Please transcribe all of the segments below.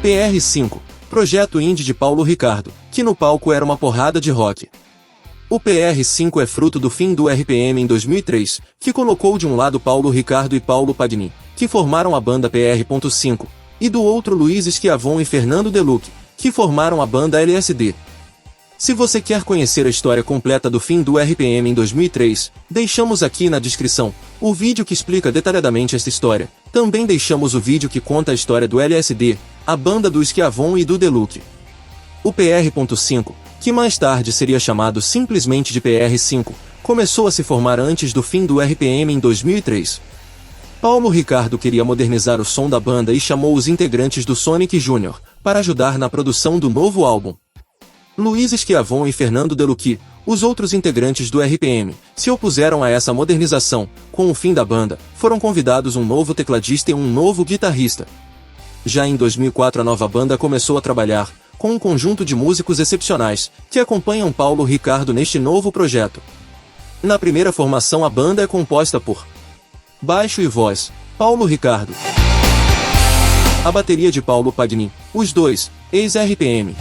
PR5, projeto indie de Paulo Ricardo, que no palco era uma porrada de rock. O PR5 é fruto do fim do RPM em 2003, que colocou de um lado Paulo Ricardo e Paulo Pagni, que formaram a banda PR.5, e do outro Luiz Schiavon e Fernando Deluc, que formaram a banda LSD. Se você quer conhecer a história completa do fim do RPM em 2003, deixamos aqui na descrição o vídeo que explica detalhadamente esta história. Também deixamos o vídeo que conta a história do LSD, a banda do Schiavon e do Deluc. O PR.5, que mais tarde seria chamado simplesmente de PR5, começou a se formar antes do fim do RPM em 2003. Paulo Ricardo queria modernizar o som da banda e chamou os integrantes do Sonic Jr. para ajudar na produção do novo álbum. Luiz Schiavon e Fernando Deluc, os outros integrantes do RPM, se opuseram a essa modernização. Com o fim da banda, foram convidados um novo tecladista e um novo guitarrista. Já em 2004 a nova banda começou a trabalhar com um conjunto de músicos excepcionais, que acompanham Paulo Ricardo neste novo projeto. Na primeira formação a banda é composta por baixo e voz, Paulo Ricardo. A bateria de Paulo Pagni, os dois, ex-RPM.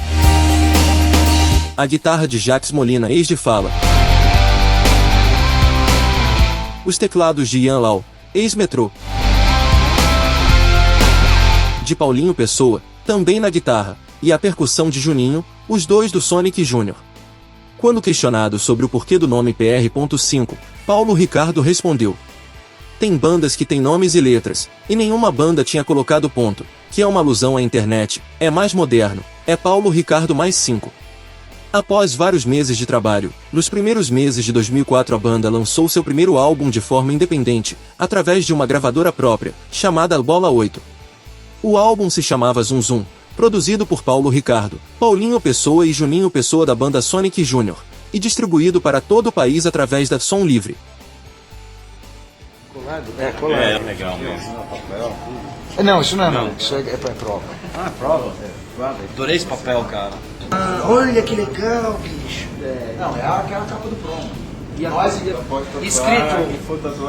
A guitarra de Jax Molina, ex de Fala. Os teclados de Ian Lau, ex-Metrô. De Paulinho Pessoa, também na guitarra, e a percussão de Juninho, os dois do Sonic Jr. Quando questionado sobre o porquê do nome PR.5, Paulo Ricardo respondeu: tem bandas que têm nomes e letras, e nenhuma banda tinha colocado ponto, que é uma alusão à internet, é mais moderno, é Paulo Ricardo mais 5. Após vários meses de trabalho, nos primeiros meses de 2004 a banda lançou seu primeiro álbum de forma independente, através de uma gravadora própria, chamada Bola 8. O álbum se chamava Zum Zum, produzido por Paulo Ricardo, Paulinho Pessoa e Juninho Pessoa da banda Sonic Jr., e distribuído para todo o país através da Som Livre. Colado? É, colado. É, legal mesmo. Não, isso não é não. Isso é pra prova. Ah, prova? Adorei esse papel, cara. Ah, olha que legal, bicho. Não, é aquela capa do promo. E a escrito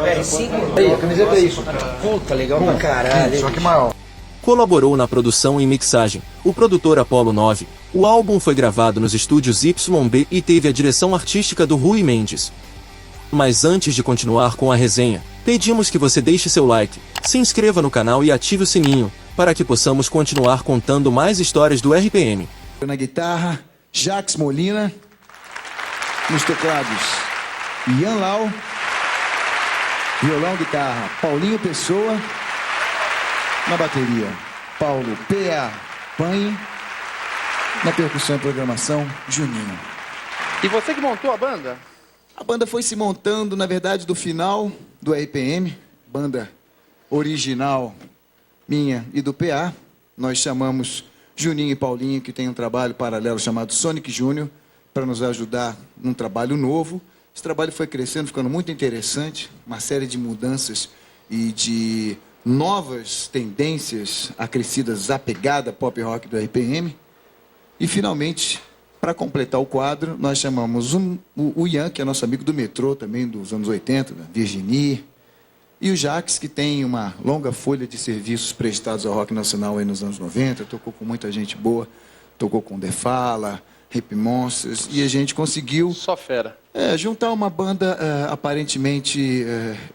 R5. Aí, a camiseta é isso. Puta, legal pra caralho. Só que maior. Colaborou na produção e mixagem o produtor Apollo 9. O álbum foi gravado nos estúdios YB e teve a direção artística do Rui Mendes. Mas antes de continuar com a resenha, pedimos que você deixe seu like, se inscreva no canal e ative o sininho, para que possamos continuar contando mais histórias do RPM. Na guitarra, Jax Molina. Nos teclados, Ian Lau. Violão, guitarra, Paulinho Pessoa. Na bateria, Paulo P.A. Panhe. Na percussão e programação, Juninho. E você que montou a banda? A banda foi se montando, na verdade, do final do RPM. Banda original minha e do PA. Nós chamamos Juninho e Paulinho, que tem um trabalho paralelo chamado Sonic Jr., para nos ajudar num trabalho novo. Esse trabalho foi crescendo, ficando muito interessante. Uma série de mudanças e de novas tendências acrescidas à pegada pop rock do RPM. E, finalmente, para completar o quadro, nós chamamos o Ian, que é nosso amigo do metrô também, dos anos 80, da Virginie, e o Jax, que tem uma longa folha de serviços prestados ao rock nacional aí nos anos 90, tocou com muita gente boa, tocou com The Fala, Rap Monsters, e a gente conseguiu Só fera. juntar uma banda aparentemente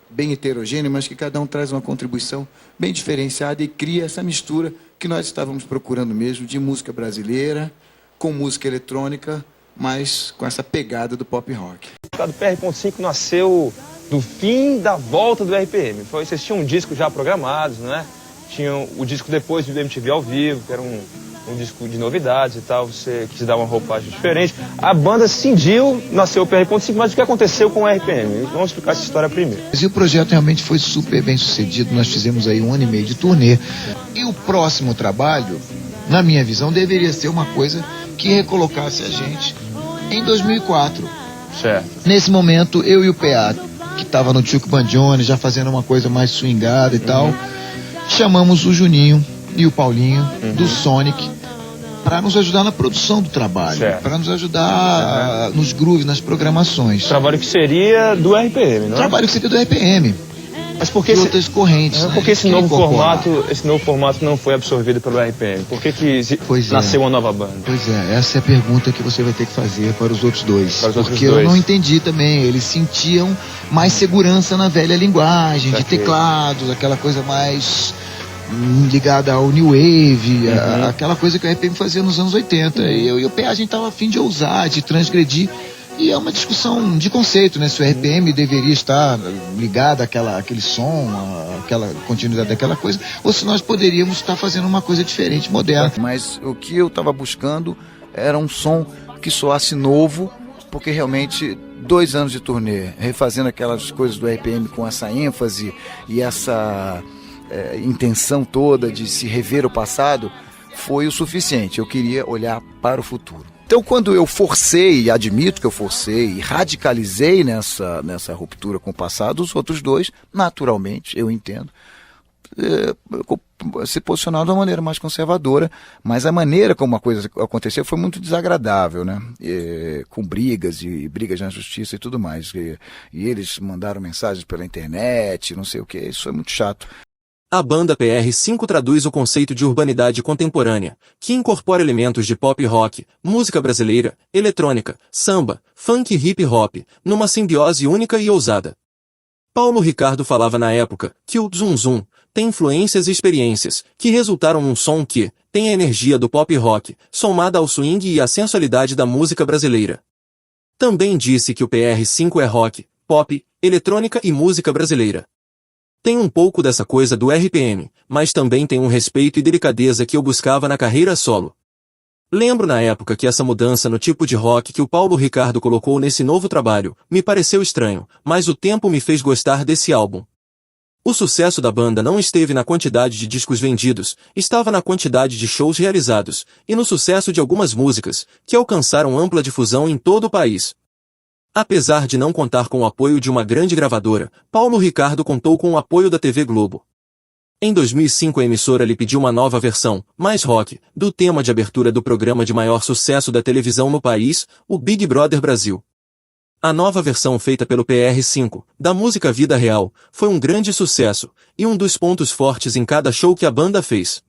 bem heterogênea, mas que cada um traz uma contribuição bem diferenciada e cria essa mistura que nós estávamos procurando mesmo, de música brasileira, com música eletrônica, mas com essa pegada do pop rock. O PR.5 nasceu do fim da volta do RPM. Vocês tinham um disco já programados, né? Tinham o disco depois do MTV ao vivo, que era um disco de novidades e tal, você quis dar uma roupagem diferente. A banda cindiu, nasceu o PR.5, mas o que aconteceu com o RPM? Vamos explicar essa história primeiro. E o projeto realmente foi super bem sucedido, nós fizemos aí 1 ano e meio de turnê. E o próximo trabalho, na minha visão, deveria ser uma coisa que recolocasse a gente em 2004. Certo. Nesse momento, eu e o PA, que estava no Tchuco Bandione, já fazendo uma coisa mais swingada e tal, chamamos o Juninho e o Paulinho do Sonic para nos ajudar na produção do trabalho, para nos ajudar nos grooves, nas programações. Trabalho que seria do RPM, não é? Trabalho que seria do RPM. Mas por que de outras correntes. Por né? que esse Que novo incorporar. formato não foi absorvido pelo RPM? Por que Pois é. nasceu uma nova banda? Pois é, essa é a pergunta que você vai ter que fazer para os outros dois. Para os outros porque dois. eu não entendi também. Eles sentiam mais segurança na velha linguagem, de Saquei. teclados, aquela coisa mais ligada ao New Wave, aquela coisa que o RPM fazia nos anos 80. E eu e o PA, a gente tava a fim de ousar, de transgredir. E é uma discussão de conceito, né? Se o RPM deveria estar ligado àquele som, àquela continuidade daquela coisa, ou se nós poderíamos estar fazendo uma coisa diferente, moderna. Mas o que eu estava buscando era um som que soasse novo, porque realmente 2 anos de turnê, refazendo aquelas coisas do RPM com essa ênfase e essa intenção toda de se rever o passado, foi o suficiente. Eu queria olhar para o futuro. Então, quando eu forcei, admito que eu forcei e radicalizei nessa ruptura com o passado, os outros dois, naturalmente, eu entendo, se posicionaram de uma maneira mais conservadora, mas a maneira como a coisa aconteceu foi muito desagradável, né? Com brigas e brigas na justiça e tudo mais. E eles mandaram mensagens pela internet, não sei o que, isso foi muito chato. A banda PR5 traduz o conceito de urbanidade contemporânea, que incorpora elementos de pop rock, música brasileira, eletrônica, samba, funk e hip hop, numa simbiose única e ousada. Paulo Ricardo falava na época que o Zum Zum tem influências e experiências que resultaram num som que tem a energia do pop rock, somada ao swing e à sensualidade da música brasileira. Também disse que o PR5 é rock, pop, eletrônica e música brasileira. Tem um pouco dessa coisa do RPM, mas também tem um respeito e delicadeza que eu buscava na carreira solo. Lembro na época que essa mudança no tipo de rock que o Paulo Ricardo colocou nesse novo trabalho me pareceu estranho, mas o tempo me fez gostar desse álbum. O sucesso da banda não esteve na quantidade de discos vendidos, estava na quantidade de shows realizados, e no sucesso de algumas músicas, que alcançaram ampla difusão em todo o país. Apesar de não contar com o apoio de uma grande gravadora, Paulo Ricardo contou com o apoio da TV Globo. Em 2005 a emissora lhe pediu uma nova versão, mais rock, do tema de abertura do programa de maior sucesso da televisão no país, o Big Brother Brasil. A nova versão feita pelo PR5, da música Vida Real, foi um grande sucesso, e um dos pontos fortes em cada show que a banda fez.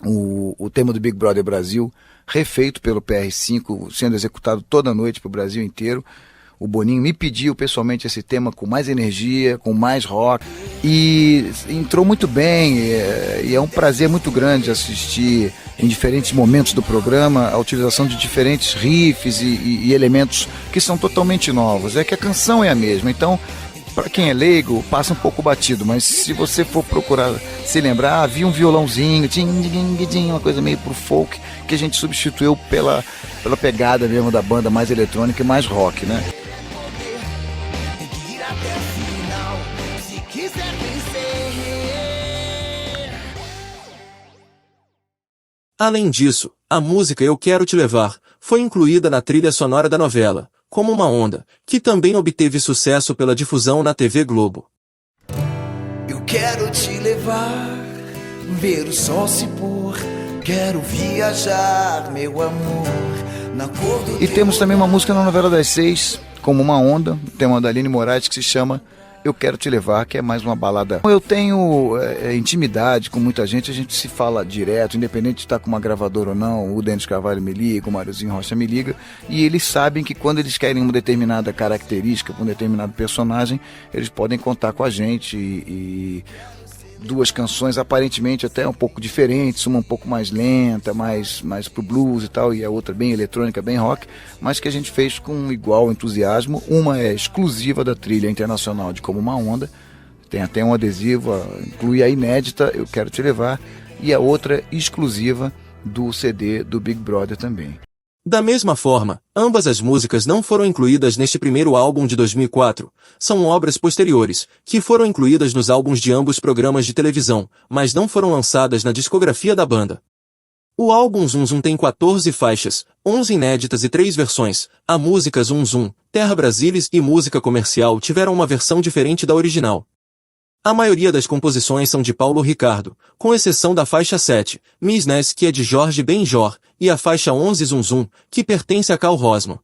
O tema do Big Brother Brasil, refeito pelo PR5, sendo executado toda noite para o Brasil inteiro. O Boninho me pediu pessoalmente esse tema com mais energia, com mais rock, e entrou muito bem, e é um prazer muito grande assistir em diferentes momentos do programa a utilização de diferentes riffs e elementos que são totalmente novos. É que a canção é a mesma, então para quem é leigo passa um pouco batido, mas se você for procurar se lembrar, havia um violãozinho, uma coisa meio pro folk, que a gente substituiu pela pegada mesmo da banda mais eletrônica e mais rock, né? Além disso, a música Eu Quero Te Levar foi incluída na trilha sonora da novela, Como Uma Onda, que também obteve sucesso pela difusão na TV Globo. Eu quero te levar, ver o sol se pôr, quero viajar, meu amor, na cor do E temos também uma música na novela das 6, Como Uma Onda, tema da Aline Moraes, que se chama Eu Quero Te Levar, que é mais uma balada. Eu tenho intimidade com muita gente, a gente se fala direto, independente de estar com uma gravadora ou não. O Denis Carvalho me liga, o Mariozinho Rocha me liga, e eles sabem que quando eles querem uma determinada característica, um determinado personagem, eles podem contar com a gente e 2 canções aparentemente até um pouco diferentes, uma um pouco mais lenta, mais pro blues e tal, e a outra bem eletrônica, bem rock, mas que a gente fez com igual entusiasmo. Uma é exclusiva da trilha internacional de Como Uma Onda, tem até um adesivo, inclui a inédita Eu Quero Te Levar, e a outra exclusiva do CD do Big Brother também. Da mesma forma, ambas as músicas não foram incluídas neste primeiro álbum de 2004, são obras posteriores, que foram incluídas nos álbuns de ambos programas de televisão, mas não foram lançadas na discografia da banda. O álbum Zum Zum tem 14 faixas, 11 inéditas e 3 versões. A música Zum Zum, Terra Brasilis e música comercial tiveram uma versão diferente da original. A maioria das composições são de Paulo Ricardo, com exceção da faixa 7, Miss Ness, que é de Jorge Benjor, e a faixa 11 Zum Zum, que pertence a Carl Rosman.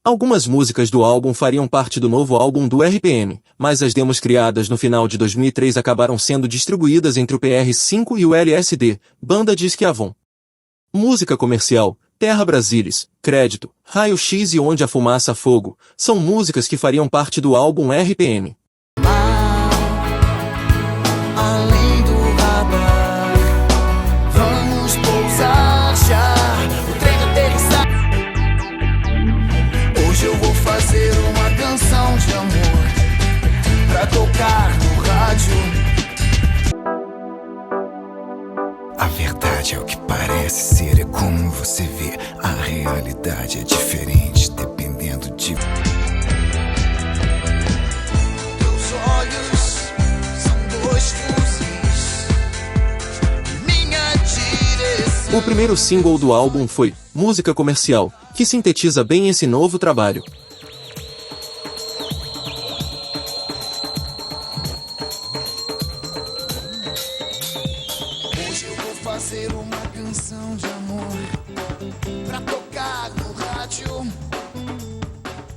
Algumas músicas do álbum fariam parte do novo álbum do RPM, mas as demos criadas no final de 2003 acabaram sendo distribuídas entre o PR5 e o LSD, banda Disque Avon. Música comercial, Terra Brasilis, Crédito, Raio X e Onde a Fumaça Fogo, são músicas que fariam parte do álbum RPM. Além do radar, vamos pousar já. O trem aterrissar. Hoje eu vou fazer uma canção de amor pra tocar no rádio. A verdade é o que parece ser, é como você vê. A realidade é diferente dependendo de. Teus olhos são dois fuzis. Minha direção. O primeiro single do álbum foi Música Comercial, que sintetiza bem esse novo trabalho. Fazer uma canção de amor pra tocar no rádio.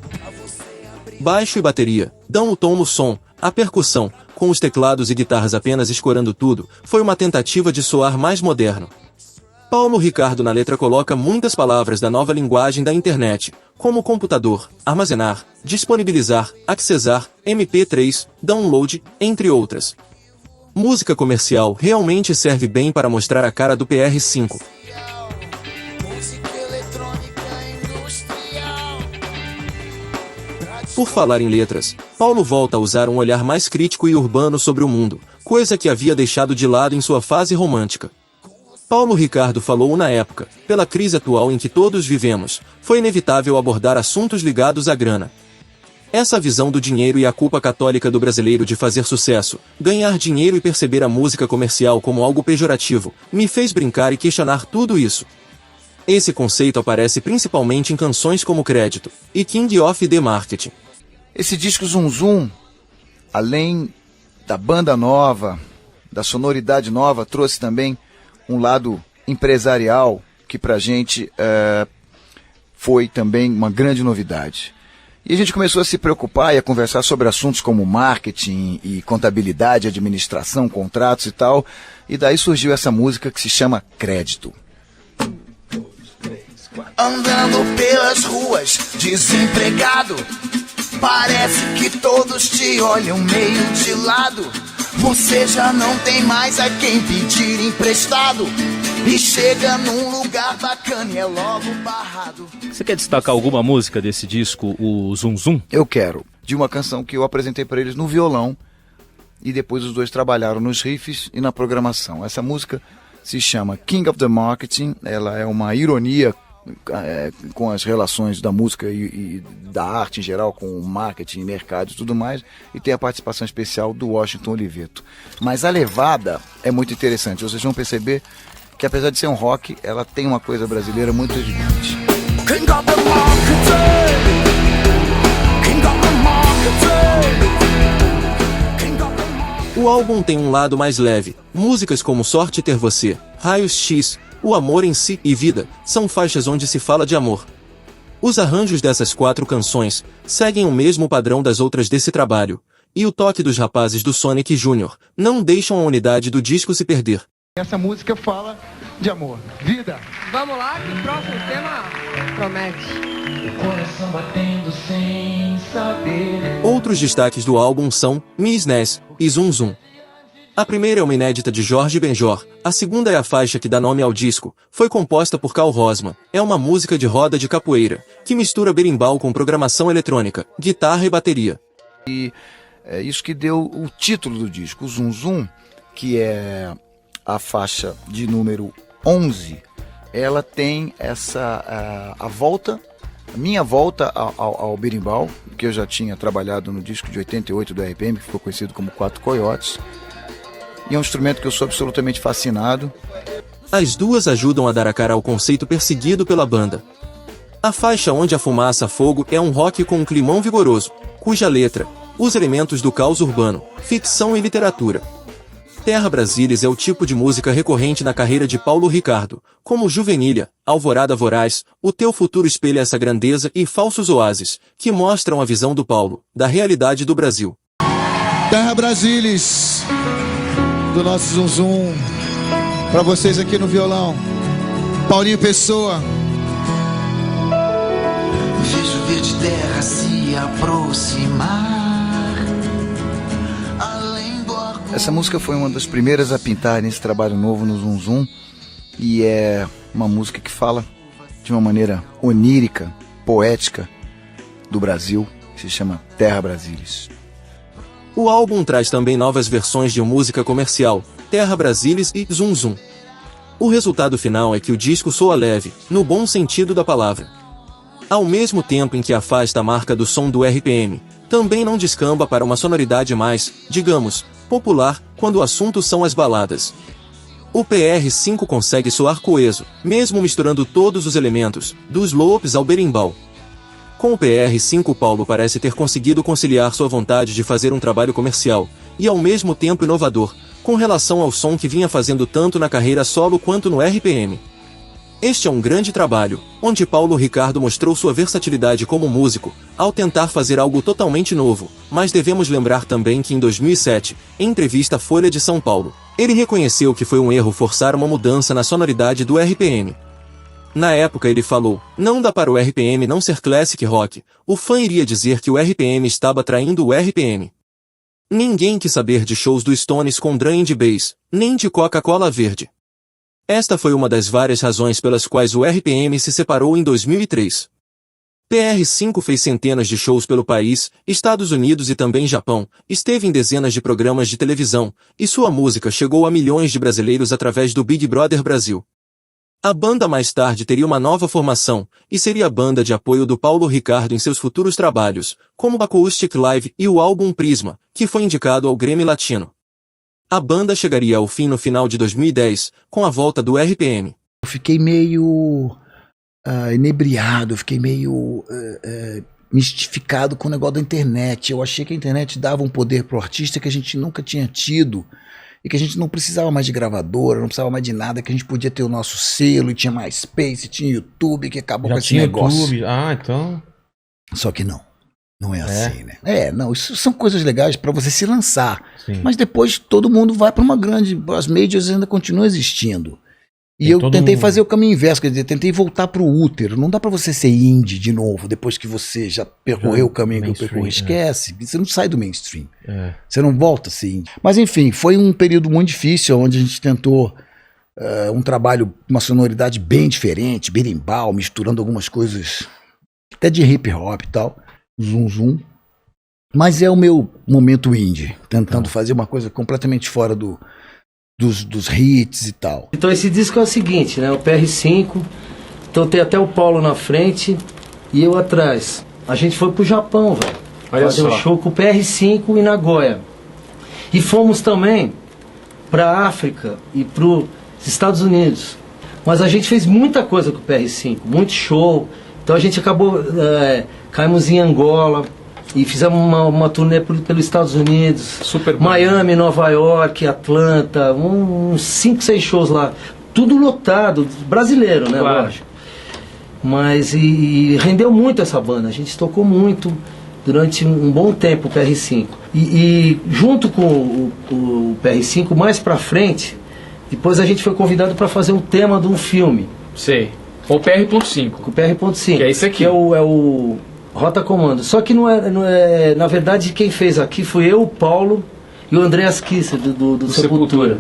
Pra você abrir. Baixo e bateria dão o tom no som, a percussão, com os teclados e guitarras apenas escorando tudo, foi uma tentativa de soar mais moderno. Paulo Ricardo na letra coloca muitas palavras da nova linguagem da internet, como computador, armazenar, disponibilizar, acessar, MP3, download, entre outras. Música comercial realmente serve bem para mostrar a cara do PR5. Música eletrônica industrial. Por falar em letras, Paulo volta a usar um olhar mais crítico e urbano sobre o mundo, coisa que havia deixado de lado em sua fase romântica. Paulo Ricardo falou na época, pela crise atual em que todos vivemos, foi inevitável abordar assuntos ligados à grana. Essa visão do dinheiro e a culpa católica do brasileiro de fazer sucesso, ganhar dinheiro e perceber a música comercial como algo pejorativo, me fez brincar e questionar tudo isso. Esse conceito aparece principalmente em canções como Crédito e King of the Marketing. Esse disco Zum Zum, além da banda nova, da sonoridade nova, trouxe também um lado empresarial que pra gente foi também uma grande novidade. E a gente começou a se preocupar e a conversar sobre assuntos como marketing e contabilidade, administração, contratos e tal. E daí surgiu essa música que se chama Crédito. Andando pelas ruas, desempregado, parece que todos te olham meio de lado. Você já não tem mais a quem pedir emprestado e chega num lugar bacana e é logo barrado. Você quer destacar alguma música desse disco, o Zum Zum? Eu quero, de uma canção que eu apresentei para eles no violão e depois os dois trabalharam nos riffs e na programação. Essa música se chama King of the Marketing, ela é uma ironia com as relações da música e da arte em geral, com o marketing, mercado e tudo mais, e tem a participação especial do Washington Oliveto. Mas a levada é muito interessante, vocês vão perceber que apesar de ser um rock, ela tem uma coisa brasileira muito evidente. King of the marketing, King of the marketing, King of the marketing. O álbum tem um lado mais leve, músicas como Sorte Ter Você, Raios X, O Amor em Si e Vida, são faixas onde se fala de amor. Os arranjos dessas 4 canções seguem o mesmo padrão das outras desse trabalho, e o toque dos rapazes do Sonic Jr. não deixam a unidade do disco se perder. Essa música fala de amor, vida. Vamos lá, que o próximo tema promete. Coração batendo sem saber. Outros destaques do álbum são Miss Ness e Zum Zum. A primeira é uma inédita de Jorge Benjor, a segunda é a faixa que dá nome ao disco, foi composta por Carl Rosman, é uma música de roda de capoeira, que mistura berimbau com programação eletrônica, guitarra e bateria. E é isso que deu o título do disco, o Zum Zum, que é a faixa de número 11, ela tem a volta, a minha volta ao berimbau, que eu já tinha trabalhado no disco de 88 do RPM, que ficou conhecido como Quatro Coiotes. E é um instrumento que eu sou absolutamente fascinado. As duas ajudam a dar a cara ao conceito perseguido pela banda. A faixa Onde a Fumaça Fogo é um rock com um climão vigoroso, cuja letra usa elementos do caos urbano, ficção e literatura. Terra Brasilis é o tipo de música recorrente na carreira de Paulo Ricardo, como Juvenília, Alvorada Voraz, O Teu Futuro Espelha Essa Grandeza e Falsos Oásis, que mostram a visão do Paulo, da realidade do Brasil. Terra Brasilis, do nosso Zum Zum, pra vocês aqui no violão. Paulinho Pessoa. Vejo o verde terra se aproximar. Além do arco... Essa música foi uma das primeiras a pintar nesse trabalho novo no Zum Zum. E é uma música que fala de uma maneira onírica, poética do Brasil, que se chama Terra Brasilis. O álbum traz também novas versões de música comercial, Terra Brasilis e Zum Zum. O resultado final é que o disco soa leve, no bom sentido da palavra. Ao mesmo tempo em que afasta a marca do som do RPM, também não descamba para uma sonoridade mais, digamos, popular, quando o assunto são as baladas. O PR5 consegue soar coeso, mesmo misturando todos os elementos, dos loops ao berimbau. Com o PR5, Paulo parece ter conseguido conciliar sua vontade de fazer um trabalho comercial, e ao mesmo tempo inovador, com relação ao som que vinha fazendo tanto na carreira solo quanto no RPM. Este é um grande trabalho, onde Paulo Ricardo mostrou sua versatilidade como músico, ao tentar fazer algo totalmente novo, mas devemos lembrar também que em 2007, em entrevista à Folha de São Paulo, ele reconheceu que foi um erro forçar uma mudança na sonoridade do RPM. Na época ele falou, não dá para o RPM não ser classic rock, o fã iria dizer que o RPM estava traindo o RPM. Ninguém quis saber de shows do Stones com drum and bass, nem de Coca-Cola verde. Esta foi uma das várias razões pelas quais o RPM se separou em 2003. PR5 fez centenas de shows pelo país, Estados Unidos e também Japão, esteve em dezenas de programas de televisão, e sua música chegou a milhões de brasileiros através do Big Brother Brasil. A banda mais tarde teria uma nova formação, e seria a banda de apoio do Paulo Ricardo em seus futuros trabalhos, como o Acoustic Live e o álbum Prisma, que foi indicado ao Grammy Latino. A banda chegaria ao fim no final de 2010, com a volta do RPM. Eu fiquei meio inebriado, fiquei meio mistificado com o negócio da internet. Eu achei que a internet dava um poder pro artista que a gente nunca tinha tido. E que a gente não precisava mais de gravadora, não precisava mais de nada, que a gente podia ter o nosso selo, e tinha MySpace, tinha YouTube, que acabou Já com esse tinha negócio. YouTube. Ah, então... Só que não. Não é assim, né? Não, isso são coisas legais para você se lançar. Sim. Mas depois todo mundo vai para uma grande... As majors ainda continuam existindo. E Tem eu todo tentei mundo. fazer o caminho inverso, quer dizer, tentei voltar pro útero. Não dá para você ser indie de novo, depois que você já percorreu o caminho que eu percorri. mainstream, Esquece, você não sai do mainstream. É. Você não volta a ser indie. Mas enfim, foi um período muito difícil, onde a gente tentou um trabalho, uma sonoridade bem diferente, berimbau, misturando algumas coisas até de hip hop e tal, zum zum. Mas é o meu momento indie, tentando fazer uma coisa completamente fora dos hits e tal. Então esse disco é o seguinte, né? O PR5, então tem até o Paulo na frente e eu atrás. A gente foi pro Japão, velho. Fazer um show com o PR5 em Nagoya. E fomos também pra África e pros Estados Unidos. Mas a gente fez muita coisa com o PR5, muito show. Então a gente acabou, caímos em Angola e fizemos uma turnê pelos Estados Unidos, Super Miami, Nova York, Atlanta, uns 5, 6 shows lá. Tudo lotado, brasileiro, né? Claro. Lógico. Mas e rendeu muito essa banda, a gente tocou muito durante um bom tempo o PR5. E junto com o PR5, mais pra frente, depois a gente foi convidado para fazer um tema de um filme. Sei. Com o PR.5. Com o PR.5. Que é esse aqui. Que é o Rota Comando. Só que não é, na verdade, quem fez aqui foi eu, o Paulo e o Andreas Kisser, do Sepultura.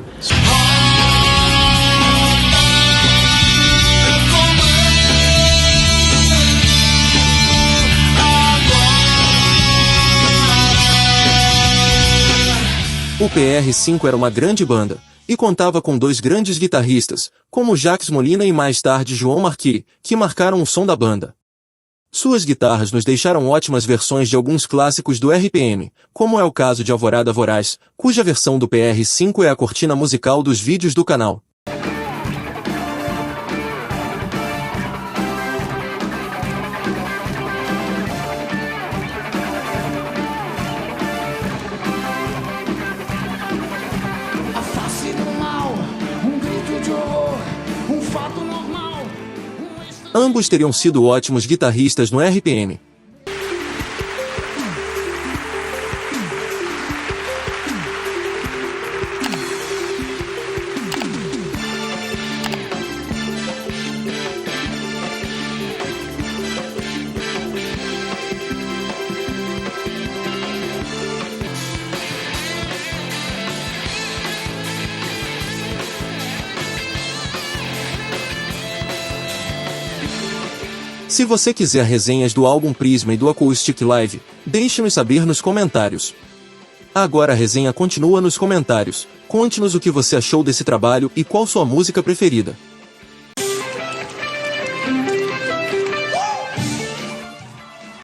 O PR5 era uma grande banda, e contava com 2 grandes guitarristas, como Jacques Molina e mais tarde João Marquis, que marcaram o som da banda. Suas guitarras nos deixaram ótimas versões de alguns clássicos do RPM, como é o caso de Alvorada Voraz, cuja versão do PR5 é a cortina musical dos vídeos do canal. Ambos teriam sido ótimos guitarristas no RPM. Se você quiser resenhas do álbum Prisma e do Acoustic Live, deixe-nos saber nos comentários. Agora a resenha continua nos comentários. Conte-nos o que você achou desse trabalho e qual sua música preferida.